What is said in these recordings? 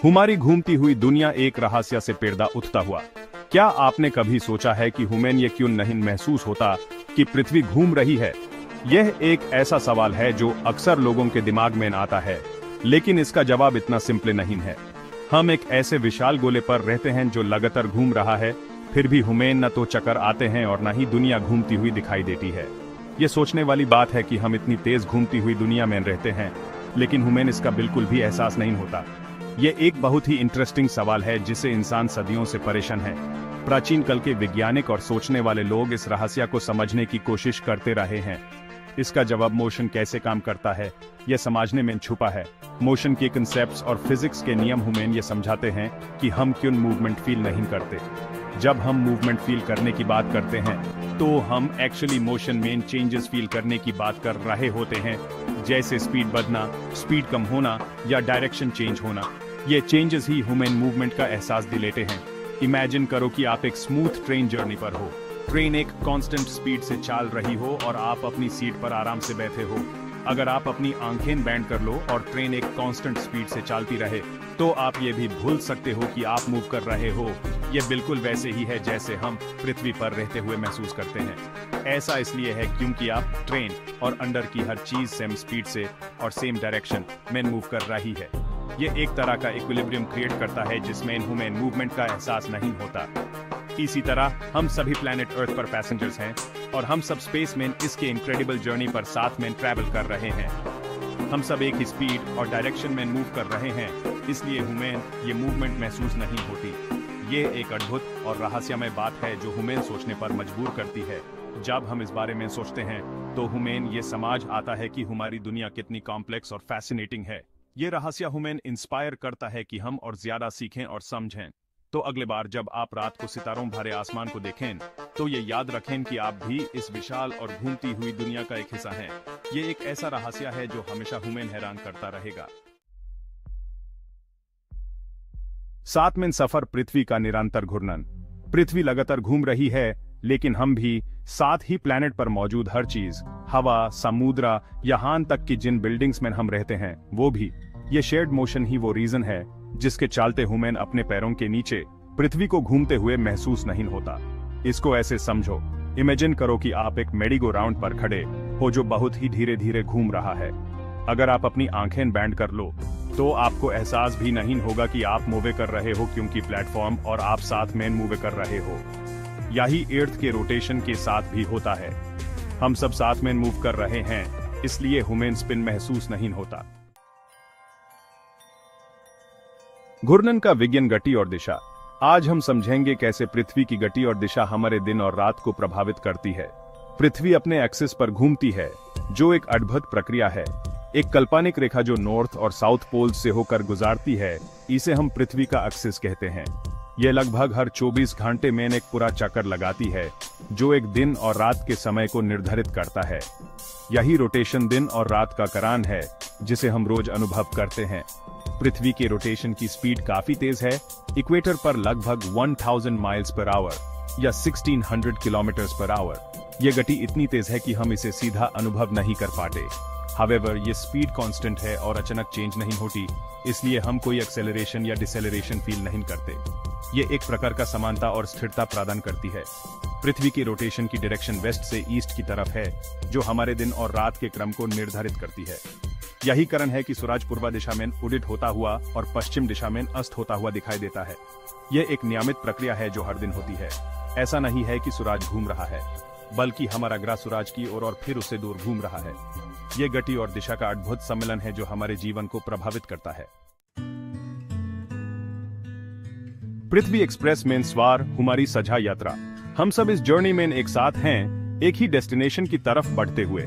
हमारी घूमती हुई दुनिया एक रहस्य से पर्दा उठता हुआ। क्या आपने कभी सोचा है कि हमें ये क्यों नहीं महसूस होता कि पृथ्वी घूम रही है? यह एक ऐसा सवाल है जो अक्सर लोगों के दिमाग में आता है, लेकिन इसका जवाब इतना सिंपल नहीं है। हम एक ऐसे विशाल गोले पर रहते हैं जो लगातार घूम रहा है, फिर भी हमें न तो चक्कर आते हैं और न ही दुनिया घूमती हुई दिखाई देती है। ये सोचने वाली बात है कि हम इतनी तेज घूमती हुई दुनिया में रहते हैं, लेकिन हमें इसका बिल्कुल भी एहसास नहीं होता। ये एक बहुत ही इंटरेस्टिंग सवाल है जिसे इंसान सदियों से परेशान है। प्राचीन काल के वैज्ञानिक और सोचने वाले लोग इस रहस्य को समझने की कोशिश करते रहे हैं। इसका जवाब मोशन कैसे काम करता है, यह समझने में छुपा है। मोशन के कंसेप्ट्स और फिजिक्स के नियम हमें ये समझाते हैं कि हम क्यों मूवमेंट फील नहीं करते। जब हम मूवमेंट फील करने की बात करते हैं तो हम एक्चुअली मोशन में चेंजेस फील करने की बात कर रहे होते हैं, जैसे स्पीड बढ़ना, स्पीड कम होना या डायरेक्शन चेंज होना। ये चेंजेस ही ह्यूमन मूवमेंट का एहसास दिलाते हैं। इमेजिन करो कि आप एक स्मूथ ट्रेन जर्नी पर हो। ट्रेन एक कांस्टेंट स्पीड से चल रही हो और आप अपनी सीट पर आराम से बैठे हो। अगर आप अपनी आंखें बैंड कर लो और ट्रेन एक कांस्टेंट स्पीड से चलती रहे, तो आप ये भी भूल सकते हो कि आप मूव कर रहे हो। ये बिल्कुल वैसे ही है जैसे हम पृथ्वी पर रहते हुए महसूस करते हैं। ऐसा इसलिए है क्योंकि आप ट्रेन और अंदर की हर चीज सेम स्पीड से और सेम डायरेक्शन में मूव कर रही है। ये एक तरह का इक्विलिब्रियम क्रिएट करता है जिसमें ह्यूमन मूवमेंट का एहसास नहीं होता। इसी तरह हम सभी प्लैनेट अर्थ पर पैसेंजर्स हैं और हम सब स्पेस में इसके इनक्रेडिबल जर्नी पर साथ में ट्रैवल कर रहे हैं। हम सब एक ही स्पीड और डायरेक्शन में मूव कर रहे हैं, इसलिए हमें ये मूवमेंट महसूस नहीं होती। ये एक अद्भुत और रहस्यमय बात है जो हमें सोचने पर मजबूर करती है। जब हम इस बारे में सोचते हैं तो हमें ये समझ आता है कि हमारी दुनिया कितनी कॉम्प्लेक्स और फैसिनेटिंग है। ये रहस्य हमें इंस्पायर करता है कि हम और ज्यादा सीखें और समझें। तो अगले बार जब आप रात को सितारों भरे आसमान को देखें, तो ये याद रखें कि आप भी इस विशाल और घूमती हुई दुनिया का एक हिस्सा हैं। ये एक ऐसा रहस्य है जो हमेशा हमें हैरान करता रहेगा। सात में सफर पृथ्वी का निरंतर घूर्णन। पृथ्वी लगातार घूम रही है, लेकिन हम भी साथ ही प्लैनेट पर मौजूद हर चीज, हवा, समुद्र, यहाँ तक कि जिन बिल्डिंग्स में हम रहते हैं वो भी। ये शेयर्ड मोशन ही वो रीजन है जिसके चलते हमें अपने पैरों के नीचे पृथ्वी को घूमते हुए महसूस नहीं होता। इसको ऐसे समझो, इमेजिन करो कि आप एक मेरीगो राउंड पर खड़े हो जो बहुत ही धीरे धीरे घूम रहा है। अगर आप अपनी आंखें बैंड कर लो तो आपको एहसास भी नहीं होगा कि आप मूव कर रहे हो, क्योंकि प्लेटफॉर्म और आप साथ में मूव कर रहे हो। यही अर्थ के रोटेशन के साथ भी होता है। हम सब साथ में मूव कर रहे हैं, इसलिए हमें स्पिन महसूस नहीं होता। घूर्णन का विज्ञान, गति और दिशा। आज हम समझेंगे कैसे पृथ्वी की गति और दिशा हमारे दिन और रात को प्रभावित करती है। पृथ्वी अपने एक्सिस पर घूमती है, जो एक अद्भुत प्रक्रिया है। एक काल्पनिक रेखा जो नॉर्थ और साउथ पोल से होकर गुजरती है, इसे हम पृथ्वी का एक्सिस कहते हैं। यह लगभग हर 24 घंटे में एक पूरा चक्कर लगाती है, जो एक दिन और रात के समय को निर्धारित करता है। यही रोटेशन दिन और रात का कारण है, जिसे हम रोज अनुभव करते हैं। पृथ्वी के रोटेशन की स्पीड काफी तेज है। इक्वेटर पर लगभग 1000 माइल्स पर आवर या 1600 किलोमीटर पर आवर। यह गति इतनी तेज है कि हम इसे सीधा अनुभव नहीं कर पाते। हावेवर, ये स्पीड कांस्टेंट है और अचानक चेंज नहीं होती, इसलिए हम कोई एक्सेलरेशन या डिसेलरेशन फील नहीं करते। ये एक प्रकार का समानता और स्थिरता प्रदान करती है। पृथ्वी की रोटेशन की डायरेक्शन वेस्ट से ईस्ट की तरफ है, जो हमारे दिन और रात के क्रम को निर्धारित करती है। यही कारण है कि सूरज पूर्व दिशा में उदित होता हुआ और पश्चिम दिशा में अस्त होता हुआ दिखाई देता है। यह एक नियमित प्रक्रिया है जो हर दिन होती है। ऐसा नहीं है कि सूरज घूम रहा है, बल्कि हमारा ग्रह सूरज की ओर और फिर उससे दूर घूम रहा है। यह गति और दिशा का अद्भुत सम्मेलन है जो हमारे जीवन को प्रभावित करता है। पृथ्वी एक्सप्रेस में सवार हमारी साझा यात्रा। हम सब इस जर्नी में एक साथ हैं, एक ही डेस्टिनेशन की तरफ बढ़ते हुए।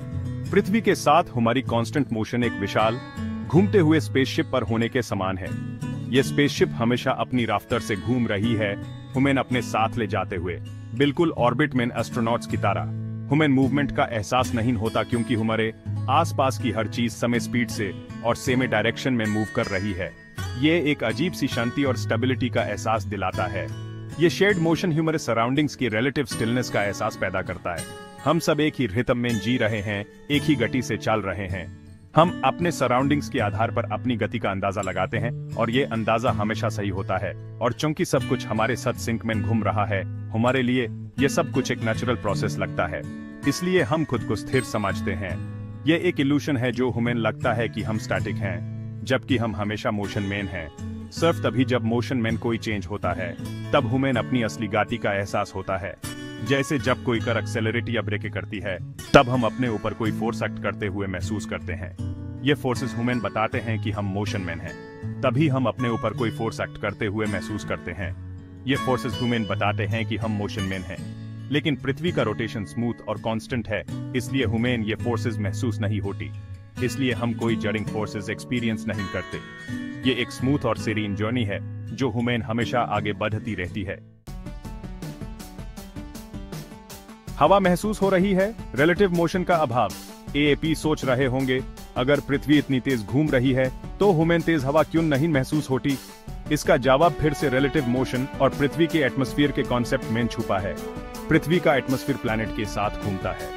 पृथ्वी के साथ हमारी कांस्टेंट मोशन एक विशाल घूमते हुए स्पेसशिप पर होने के समान है। यह स्पेसशिप हमेशा अपनी राफ्टर से घूम रही है, हमें अपने साथ ले जाते हुए, बिल्कुल ऑर्बिट में एस्ट्रोनॉट्स की तरह। हमें मूवमेंट का एहसास नहीं होता क्योंकि हमारे आसपास की हर चीज समय स्पीड से और सेम डायरेक्शन में मूव कर रही है। ये एक अजीब सी शांति और स्टेबिलिटी का एहसास दिलाता है। ये शेयर्ड मोशन हमारे सराउंडिंग्स की रिलेटिव स्टिलनेस का एहसास पैदा करता है। हम सब एक ही रिथम में जी रहे हैं, एक ही गति से चल रहे हैं। हम अपने सराउंडिंग्स के आधार पर अपनी गति का अंदाजा लगाते हैं और ये अंदाजा हमेशा सही होता है। और चूंकि सब कुछ हमारे साथ सिंक में घूम रहा है, हमारे लिए ये सब कुछ एक नेचुरल प्रोसेस लगता है, इसलिए हम खुद को स्थिर समझते हैं। ये एक इल्यूशन है जो हमें लगता है कि हम स्टैटिक हैं, जबकि हम हमेशा मोशन में हैं। सिर्फ तभी जब मोशन में कोई चेंज होता है, तब हमें अपनी असली गति का एहसास होता है। जैसे जब कोई कार एक्सेलरेट या ब्रेक करती है, तब हम अपने ऊपर कोई फोर्स एक्ट करते हुए महसूस करते हैं। ये फोर्सेस हमें बताते हैं कि हम मोशन में हैं, तभी हम अपने ऊपर कोई फोर्स एक्ट करते हुए महसूस करते हैं। ये फोर्सेस हमें बताते हैं कि हम मोशन में हैं। लेकिन पृथ्वी का रोटेशन स्मूथ और कांस्टेंट है, इसलिए हमें ये फोर्सेस महसूस नहीं होती। इसलिए हम कोई जरिंग फोर्सेस एक्सपीरियंस नहीं करते। ये एक स्मूथ और सीरीन जर्नी है जो हमें हमेशा आगे बढ़ती रहती है। हवा महसूस हो रही है, रिलेटिव मोशन का अभाव। एएपी सोच रहे होंगे, अगर पृथ्वी इतनी तेज घूम रही है तो हमें तेज हवा क्यों नहीं महसूस होती? इसका जवाब फिर से रिलेटिव मोशन और पृथ्वी के एटमॉस्फेयर के कॉन्सेप्ट में छुपा है। पृथ्वी का एटमॉस्फेयर प्लैनेट के साथ घूमता है।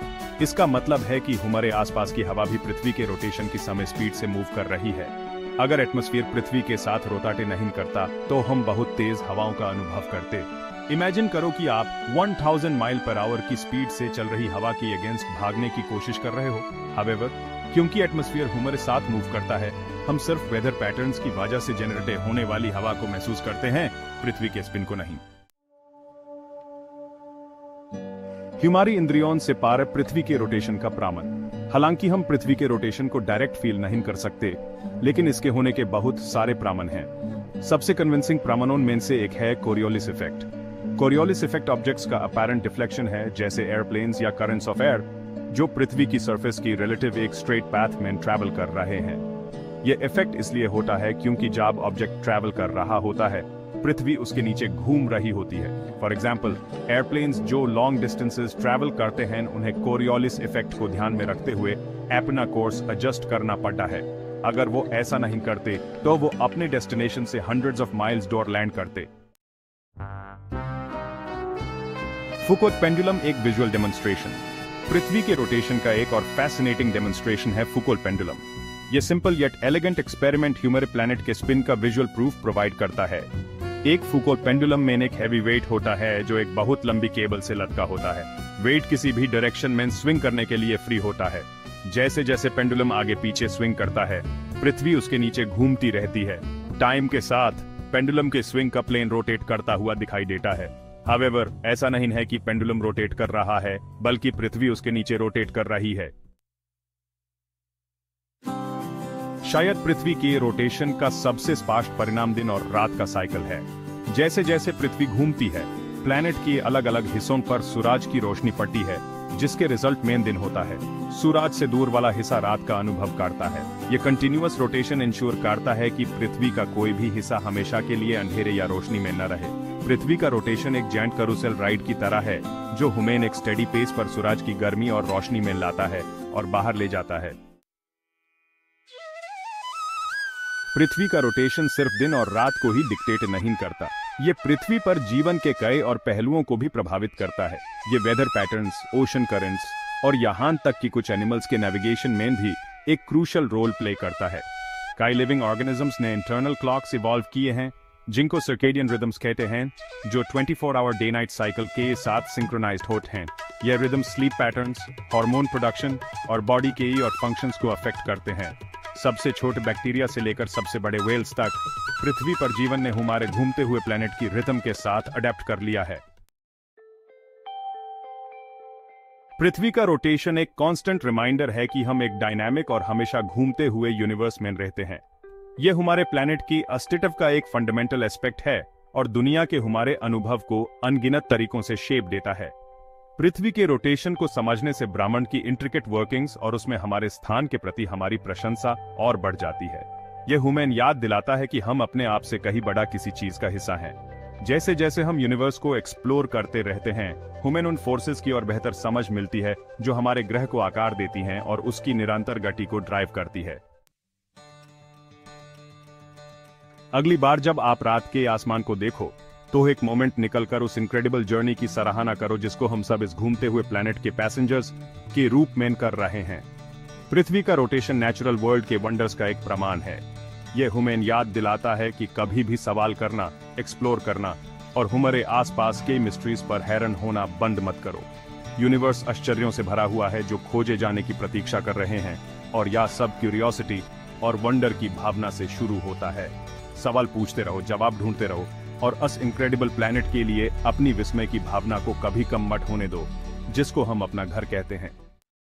इसका मतलब है कि हमारे आसपास की हवा भी पृथ्वी के रोटेशन की समय स्पीड से मूव कर रही है। अगर एटमॉस्फेयर पृथ्वी के साथ रोटेट नहीं करता तो हम बहुत तेज हवाओं का अनुभव करते। इमेजिन करो कि आप 1000 माइल पर आवर की स्पीड से चल रही हवा के अगेंस्ट भागने की कोशिश कर रहे हो। हावेवर, क्योंकि एटमॉस्फेयर हमारे साथ मूव करता है, हम सिर्फ वेदर पैटर्न्स की वजह से जनरेट होने वाली हवा को महसूस करते हैं, पृथ्वी के स्पिन को नहीं। हमारी इंद्रियों से पार है पृथ्वी के रोटेशन का प्रमाण। हालांकि हम पृथ्वी के रोटेशन को डायरेक्ट फील नहीं कर सकते, लेकिन इसके होने के बहुत सारे प्रमाण हैं। सबसे कन्विंसिंग प्रमाणों में से एक है Coriolis effect. Coriolis effect objects का अपैरेंट डिफ्लेक्शन है, जैसे एयरप्लेन्स या करंट्स ऑफ एयर, जो पृथ्वी की सरफेस की रिलेटिव एक स्ट्रेट पाथ में ट्रैवल कर रहे हैं। यह इफेक्ट इसलिए होता है क्योंकि जब ऑब्जेक्ट ट्रैवल कर रहा होता है, पृथ्वी उसके नीचे घूम रही होती है। फॉर एग्जाम्पल, एयरप्लेन्स जो लॉन्ग डिस्टेंसेस ट्रैवल करते हैं, उन्हें कोरियोलिस इफेक्ट को ध्यान में रखते हुए अपना कोर्स एडजस्ट करना पड़ता है। अगर वो ऐसा नहीं करते तो वो अपने डेस्टिनेशन से हंड्रेड्स ऑफ माइल्स दूर लैंड करते। फुकोट पेंडुलम एक विजुअल डेमोन्स्ट्रेशन। पृथ्वी के रोटेशन का एक और फैसिनेटिंग डेमोन्स्ट्रेशन है फुकोट पेंडुलम। ये सिंपल येट एलिगेंट एक्सपेरिमेंट हमारे प्लैनेट के स्पिन का विजुअल प्रूफ प्रोवाइड करता है। एक फुकोट पेंडुलम में एक हैवी वेट होता है जो एक बहुत लंबी केबल से लटका होता है। वेट किसी भी डायरेक्शन में स्विंग करने के लिए फ्री होता है। जैसे जैसे पेंडुलम आगे पीछे स्विंग करता है, पृथ्वी उसके नीचे घूमती रहती है। टाइम के साथ पेंडुलम के स्विंग का प्लेन रोटेट करता हुआ दिखाई देता है। हावेवर, ऐसा नहीं है कि पेंडुलम रोटेट कर रहा है, बल्कि पृथ्वी उसके नीचे रोटेट कर रही है। शायद पृथ्वी के रोटेशन का सबसे स्पष्ट परिणाम दिन और रात का साइकिल है। जैसे जैसे पृथ्वी घूमती है, प्लैनेट के अलग अलग हिस्सों पर सूरज की रोशनी पड़ती है, जिसके रिजल्ट में दिन होता है। सूरज से दूर वाला हिस्सा रात का अनुभव करता है। ये कंटिन्यूअस रोटेशन इंश्योर करता है कि पृथ्वी का कोई भी हिस्सा हमेशा के लिए अंधेरे या रोशनी में न रहे। पृथ्वी का रोटेशन एक जायंट कैरोसेल राइड की तरह है, जो हमें एक स्टेडी पेस पर सूरज की गर्मी और रोशनी में लाता है और बाहर ले जाता है। पृथ्वी का रोटेशन सिर्फ दिन और रात को ही डिक्टेट नहीं करता, ये पृथ्वी पर जीवन के कई और पहलुओं को भी प्रभावित करता है। ये वेदर पैटर्न्स, ओशन करंट्स और यहाँ तक कि कुछ एनिमल्स के नेविगेशन में भी एक क्रूशियल रोल प्ले करता है। कई लिविंग ऑर्गेनिजम्स ने इंटरनल क्लॉक्स इवॉल्व किए हैं, जिनको सर्केडियन रिदम्स कहते हैं, जो 24 आवर डे नाइट साइकिल के साथ सिंक्रोनाइज्ड होते हैं। यह rhythm sleep patterns, hormone production और बॉडी के और फंक्शंस को अफेक्ट करते हैं। सबसे छोटे बैक्टीरिया से लेकर सबसे बड़े वेल्स तक, पृथ्वी पर जीवन ने हमारे घूमते हुए प्लैनेट की रिदम के साथ अडेप्ट कर लिया है। पृथ्वी का रोटेशन एक कांस्टेंट रिमाइंडर है कि हम एक डायनामिक और हमेशा घूमते हुए यूनिवर्स में रहते हैं। यह हमारे प्लैनेट की अस्तित्व का एक फंडामेंटल एस्पेक्ट है और दुनिया के हमारे अनुभव को अनगिनत तरीकों से शेप देता है। पृथ्वी के रोटेशन को समझने से ब्रह्मांड की इंट्रिकेट वर्किंग्स और उसमें हमारे स्थान के प्रति हमारी प्रशंसा और बढ़ जाती है। यह हमें याद दिलाता है कि हम अपने आप से कहीं बड़ा किसी चीज का हिस्सा हैं। जैसे जैसे हम यूनिवर्स को एक्सप्लोर करते रहते हैं, हमें उन फोर्सेस की और बेहतर समझ मिलती है जो हमारे ग्रह को आकार देती हैं और उसकी निरंतर गति को ड्राइव करती है। अगली बार जब आप रात के आसमान को देखो, तो एक मोमेंट निकलकर उस इनक्रेडिबल जर्नी की सराहना करो जिसको हम सब इस घूमते हुए प्लैनेट के पैसेंजर्स के रूप में कर रहे हैं। पृथ्वी का रोटेशन नेचुरल वर्ल्ड के वंडर्स का एक प्रमाण है। यह हुमेन याद दिलाता है कि कभी भी सवाल करना, एक्सप्लोर करना और हमारे आसपास के मिस्ट्रीज पर हैरान होना बंद मत करो। यूनिवर्स आश्चर्यों से भरा हुआ है जो खोजे जाने की प्रतीक्षा कर रहे हैं, और यह सब क्यूरियोसिटी और वंडर की भावना से शुरू होता है। सवाल पूछते रहो, जवाब ढूंढते रहो और अस इनक्रेडिबल प्लैनेट के लिए अपनी विस्मय की भावना को कभी कम मत होने दो, जिसको हम अपना घर कहते हैं।